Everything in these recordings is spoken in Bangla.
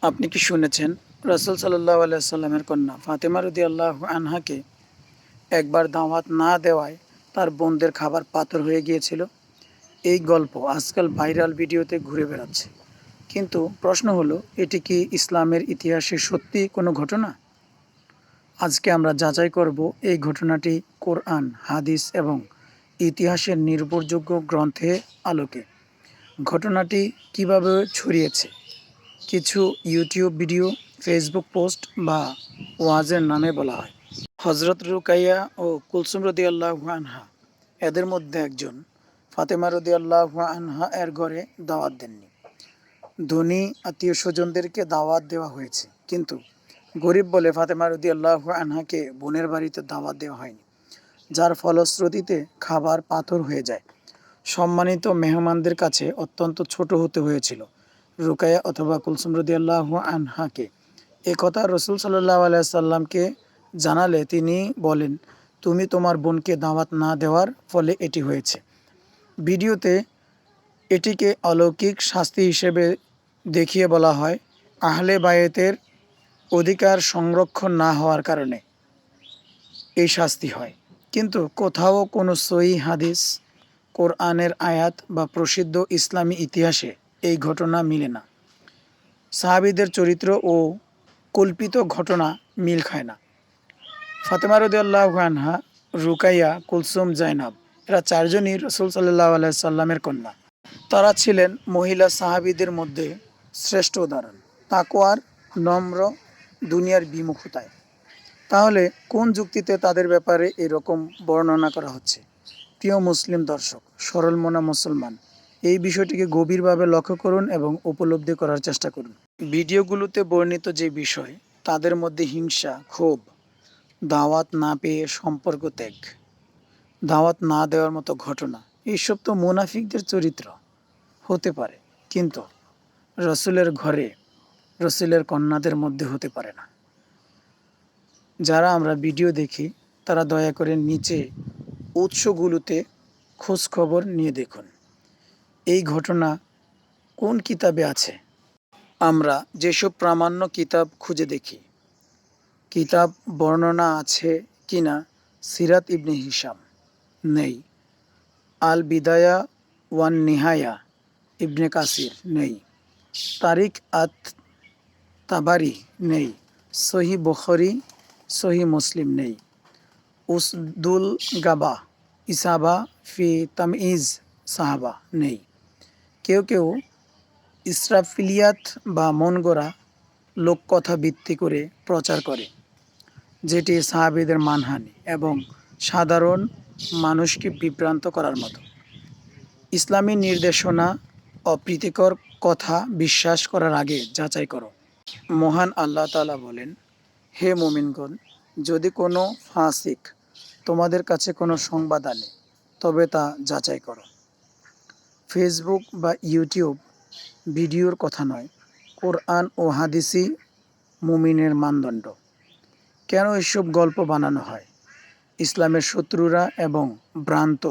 আপনি কি শুনেছেন রাসূল সাল্লাল্লাহু আলাইহি সাল্লামের কন্যা ফাতেমা রাদিয়াল্লাহু আনহাকে একবার দাওয়াত না দেওয়ায় তার বোনদের খাবার পাথর হয়ে গিয়েছিল? এই গল্প আজকাল ভাইরাল ভিডিওতে ঘুরে বেড়াচ্ছে। কিন্তু প্রশ্ন হলো, এটি কি ইসলামের ইতিহাসে সত্যি কোনো ঘটনা? আজকে আমরা যাচাই করব এই ঘটনাটি কোরআন, হাদিস এবং ইতিহাসের নির্ভরযোগ্য গ্রন্থের আলোকে। ঘটনাটি কিভাবে ছড়িয়েছে, কিছু ইউটিউব ভিডিও, ফেসবুক পোস্ট বা ওয়াজের নামে বলা হয়। হজরত রুকাইয়া ও কুলসুম রাদিয়াল্লাহু আনহা এদের মধ্যে একজন। ফাতেমা রাদিয়াল্লাহু আনহা এর ঘরে দাওয়াত দেননি। ধনী আত্মীয় স্বজনদেরকে দাওয়াত দেওয়া হয়েছে, কিন্তু গরিব বলে ফাতেমা রাদিয়াল্লাহু আনহাকে বোনের বাড়িতে দাওয়াত দেওয়া হয়নি, যার ফলশ্রুতিতে খাবার পাথর হয়ে যায়। সম্মানিত মেহমানদের কাছে অত্যন্ত ছোট হতে হয়েছিল রুকাইয়া অথবা কুলসুম রাদিয়াল্লাহু আনহাকে। এ কথা রসুল সাল্লাল্লাহু আলাইহি সাল্লামকে জানালে তিনি বলেন, তুমি তোমার বোনকে দাওয়াত না দেওয়ার ফলে এটি হয়েছে। ভিডিওতে এটিকে অলৌকিক শাস্তি হিসেবে দেখিয়ে বলা হয়, আহলে বায়েতের অধিকার সংরক্ষণ না হওয়ার কারণে এই শাস্তি হয়। কিন্তু কোথাও কোনো সহিহ হাদিস, কোরআনের আয়াত বা প্রসিদ্ধ ইসলামী ইতিহাসে এই ঘটনা মিলে না। সাহাবীদের চরিত্র ও কল্পিত ঘটনা মিল খায় না। ফাতেমা রাদিয়াল্লাহু আনহা, রুকাইয়া, কুলসুম, জাইনাব এরা চারজনই রাসূল সাল্লাল্লাহু আলাইহি সাল্লামের কন্যা। তারা ছিলেন মহিলা সাহাবীদের মধ্যে শ্রেষ্ঠ উদাহরণ, তাকওয়ার, নম্র, দুনিয়ার বিমুখতায়। তাহলে কোন যুক্তিতে তাদের ব্যাপারে এরকম বর্ণনা করা হচ্ছে? প্রিয় মুসলিম দর্শক, সরল মনা মুসলমান, এই বিষয়টিকে গভীরভাবে লক্ষ্য করুন এবং উপলব্ধি করার চেষ্টা করুন। ভিডিওগুলোতে বর্ণিত যে বিষয়, তাদের মধ্যে হিংসা, ক্ষোভ, দাওয়াত না পেয়ে সম্পর্ক ত্যাগ, দাওয়াত না দেওয়ার মতো ঘটনা, এইসব তো মুনাফিকদের চরিত্র হতে পারে, কিন্তু রসুলের ঘরে রসুলের কন্যাদের মধ্যে হতে পারে না। যারা আমরা ভিডিও দেখি তারা দয়া করে নিচে উৎসগুলোতে খোঁজ খবর নিয়ে দেখুন এই ঘটনা কোন কিতাবে আছে। আমরা যেসব প্রামাণ্য কিতাব খুঁজে দেখি, কিতাব বর্ণনা আছে কিনা? সিরাত ইবনে হিশাম নেই, আল বিদায়া ওয়ান নিহায়া ইবনে কাসির নেই, তারিক আত তাবারি নেই, সহি বুখারী, সহি মুসলিম নেই, উসদুল গাবা ইসাবা ফি তামইজ সাহাবা নেই। কেউ কেউ ইসরাফিলিয়াত বা মন গড়া লোককথা ভিত্তি করে প্রচার করে, যেটি সাহাবীদের মানহানি এবং সাধারণ মানুষকে বিভ্রান্ত করার মতো। ইসলামী নির্দেশনা, অপ্রীতিকর কথা বিশ্বাস করার আগে যাচাই করো। মহান আল্লাহ তাআলা বলেন, হে মুমিনগণ, যদি কোনো ফাসিক তোমাদের কাছে কোনো সংবাদ আনে তবে তা যাচাই করো। ফেসবুক বা ইউটিউব ভিডিওর কথা নয়, কোরআন ও হাদিসই মুমিনের মানদণ্ড। কেন এসব গল্প বানানো হয়? ইসলামের শত্রুরা এবং ভ্রান্ত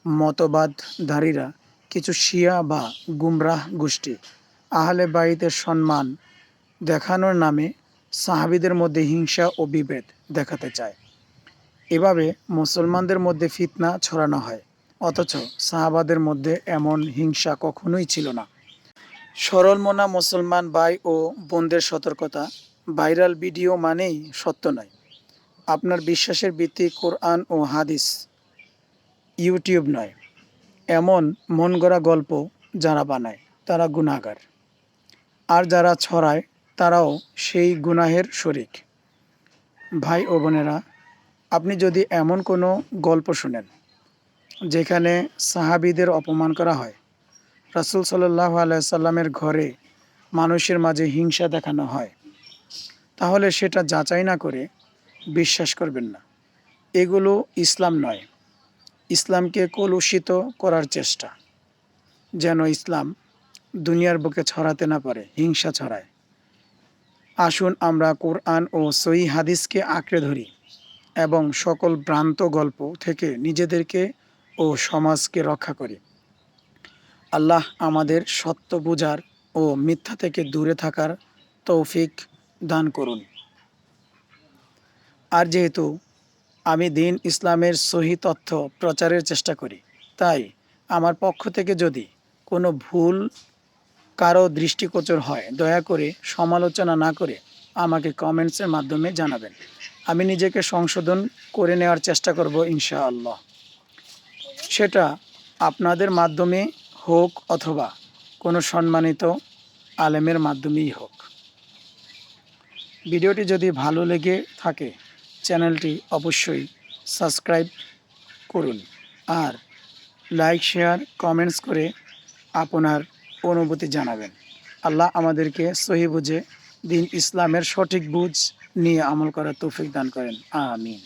মতবাদধারীরা, কিছু শিয়া বা গুমরাহ গোষ্ঠী আহলে বাইতের সম্মান দেখানোর নামে সাহাবীদের মধ্যে হিংসা ও বিভেদ দেখাতে চায়। এভাবে মুসলমানদের মধ্যে ফিতনা ছড়ানো হয়, অথচ সাহাবাদের মধ্যে এমন হিংসা কখনোই ছিল না। সরল মনা মুসলমান ভাই ও বোনদের সতর্কতা, ভাইরাল ভিডিও মানেই সত্য নয়। আপনার বিশ্বাসের ভিত্তি কোরআন ও হাদিস, ইউটিউব নয়। এমন মন গড়া গল্প যারা বানায় তারা গুনাহগার, আর যারা ছড়ায় তারাও সেই গুনাহের শরিক। ভাই ও বোনেরা, আপনি যদি এমন কোনো গল্প শুনেন যেখানে সাহাবীদের অপমান করা হয়, রাসূল সাল্লাল্লাহু আলাইহি সাল্লামের ঘরে মানুষের মাঝে হিংসা দেখানো হয়, তাহলে সেটা যাচাই না করে বিশ্বাস করবেন না। এগুলো ইসলাম নয়। ইসলামকে কলুষিত করার চেষ্টা, যেন ইসলাম দুনিয়ার বুকে ছড়াতে না পারে, হিংসা ছড়ায়। আসুন আমরা কোরআন ও সহিহ হাদিসকে আঁকড়ে ধরি এবং সকল ভ্রান্ত গল্প থেকে নিজেদেরকে ও সমাজকে রক্ষা করি। আল্লাহ আমাদের সত্য বোঝার ও মিথ্যা থেকে দূরে থাকার তৌফিক দান করুন। আর যেহেতু আমি দিন ইসলামের সহি তথ্য প্রচারের চেষ্টা করি, তাই আমার পক্ষ থেকে যদি কোনো ভুল কারো দৃষ্টিগোচর হয়, দয়া করে সমালোচনা না করে আমাকে কমেন্টসের মাধ্যমে জানাবেন। আমি নিজেকে সংশোধন করে নেওয়ার চেষ্টা করব ইনশাআল্লাহ। সেটা আপনাদের মাধ্যমে হোক অথবা কোনো সম্মানিত আলেমের মাধ্যমেই হোক। ভিডিওটি যদি ভালো লেগে থাকে চ্যানেলটি অবশ্যই সাবস্ক্রাইব করুন আর লাইক শেয়ার কমেন্টস করে আপনার অনুভূতি জানাবেন। আল্লাহ আমাদেরকে সহি বুঝে দিন ইসলামের সঠিক বুঝ নিয়ে আমল করার তৌফিক দান করেন। আমিন।